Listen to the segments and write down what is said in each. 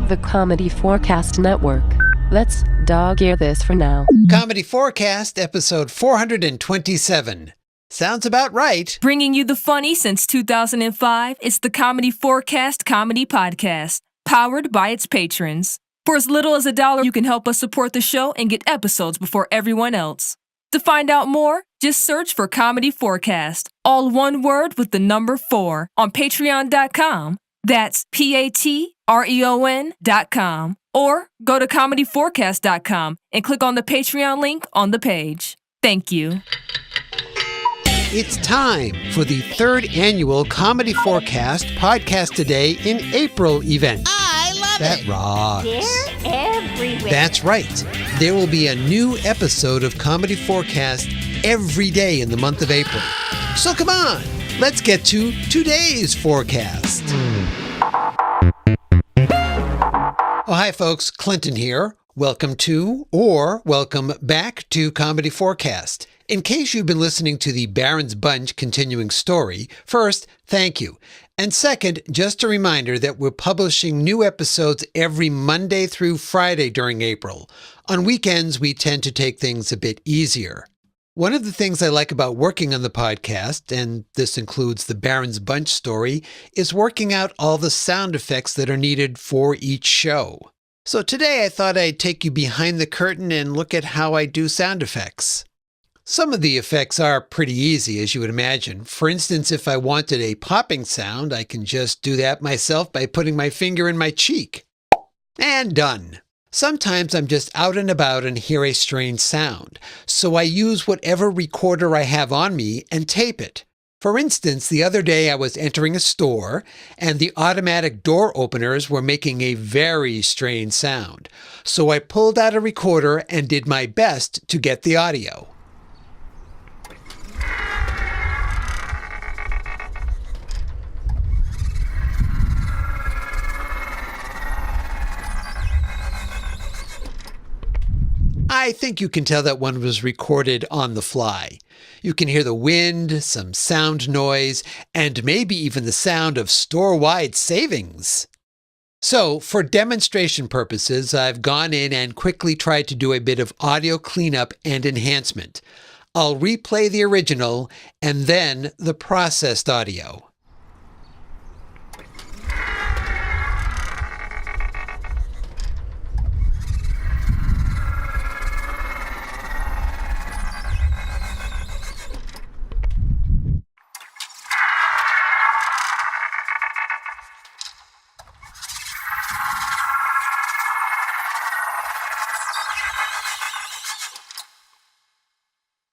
The comedy4cast network. Let's dog-ear this for now. Comedy4cast, episode 427. Sounds about right. Bringing you the funny since 2005, it's the comedy4cast comedy podcast, powered by its patrons. For as little as $1, you can help us support the show and get episodes before everyone else. To find out more, just search for comedy4cast, all one word with the number 4, on patreon.com. That's patreon.com. Or go to comedy4cast.com and click on the Patreon link on the page. Thank you. It's time for the third annual Comedy4cast Podcast Today in April event. I love That it. rocks. They're everywhere. That's right. There will be a new episode of Comedy4cast every day in the month of April. So come on, let's get to today's forecast. Oh, hi folks, Clinton here. Welcome to, or welcome back to Comedy4cast. In case you've been listening to the Baron's Bunch continuing story, first, thank you. And second, just a reminder that we're publishing new episodes every Monday through Friday during April. On weekends, we tend to take things a bit easier. One of the things I like about working on the podcast, and this includes the Baron's Bunch story, is working out all the sound effects that are needed for each show. So today I thought I'd take you behind the curtain and look at how I do sound effects. Some of the effects are pretty easy, as you would imagine. For instance, if I wanted a popping sound, I can just do that myself by putting my finger in my cheek. And done. Sometimes I'm just out and about and hear a strange sound, so I use whatever recorder I have on me and tape it. For instance, the other day I was entering a store, and the automatic door openers were making a very strange sound, so I pulled out a recorder and did my best to get the audio. I think you can tell that one was recorded on the fly. You can hear the wind, some sound noise, and maybe even the sound of store-wide savings. So, for demonstration purposes, I've gone in and quickly tried to do a bit of audio cleanup and enhancement. I'll replay the original and then the processed audio.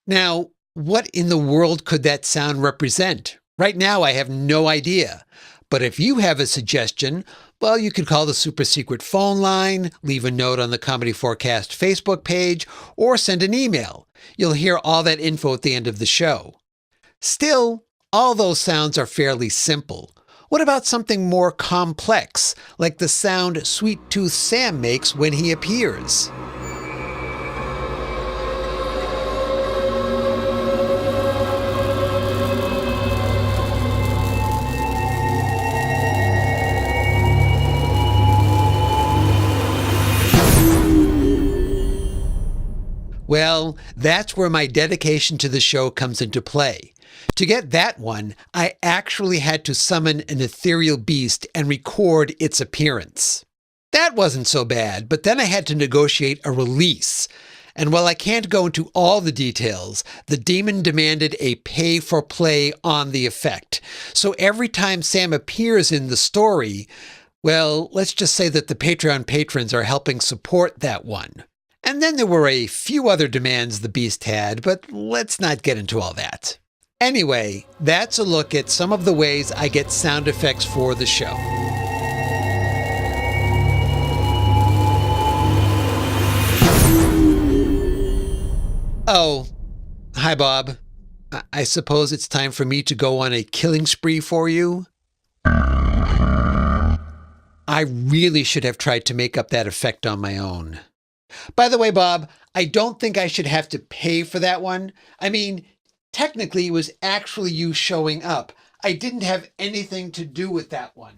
Now, what in the world could that sound represent? Right now, I have no idea. But if you have a suggestion, well, you could call the super secret phone line, leave a note on the Comedy4cast Facebook page, or send an email. You'll hear all that info at the end of the show. Still, all those sounds are fairly simple. What about something more complex, like the sound Sweet Tooth Sam makes when he appears? Well, that's where my dedication to the show comes into play. To get that one, I actually had to summon an ethereal beast and record its appearance. That wasn't so bad, but then I had to negotiate a release. And while I can't go into all the details, the demon demanded a pay-for-play on the effect. So every time Sam appears in the story, well, let's just say that the Patreon patrons are helping support that one. And then there were a few other demands the beast had, but let's not get into all that. Anyway, that's a look at some of the ways I get sound effects for the show. Oh, hi Bob. I suppose it's time for me to go on a killing spree for you? I really should have tried to make up that effect on my own. By the way, Bob, I don't think I should have to pay for that one. I mean, technically it was actually you showing up. I didn't have anything to do with that one.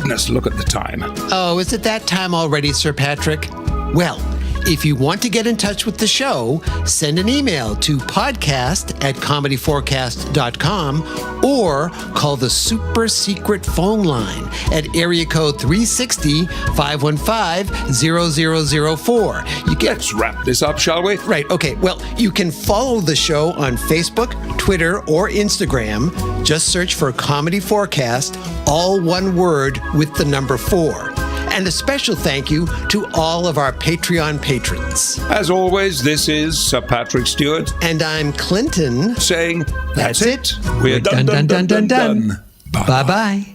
goodness, look at the time. Oh, is it that time already, Sir Patrick? Well, if you want to get in touch with the show, send an email to podcast@comedy4cast.com or call the super secret phone line at area code 360-515-0004. Let's wrap this up, shall we? Right, okay. Well, you can follow the show on Facebook, Twitter, or Instagram. Just search for Comedy Forecast, all one word with the number 4. And a special thank you to all of our Patreon patrons. As always, this is Sir Patrick Stewart. And I'm Clinton. Saying, that's it. We're done. Bye. Bye-bye.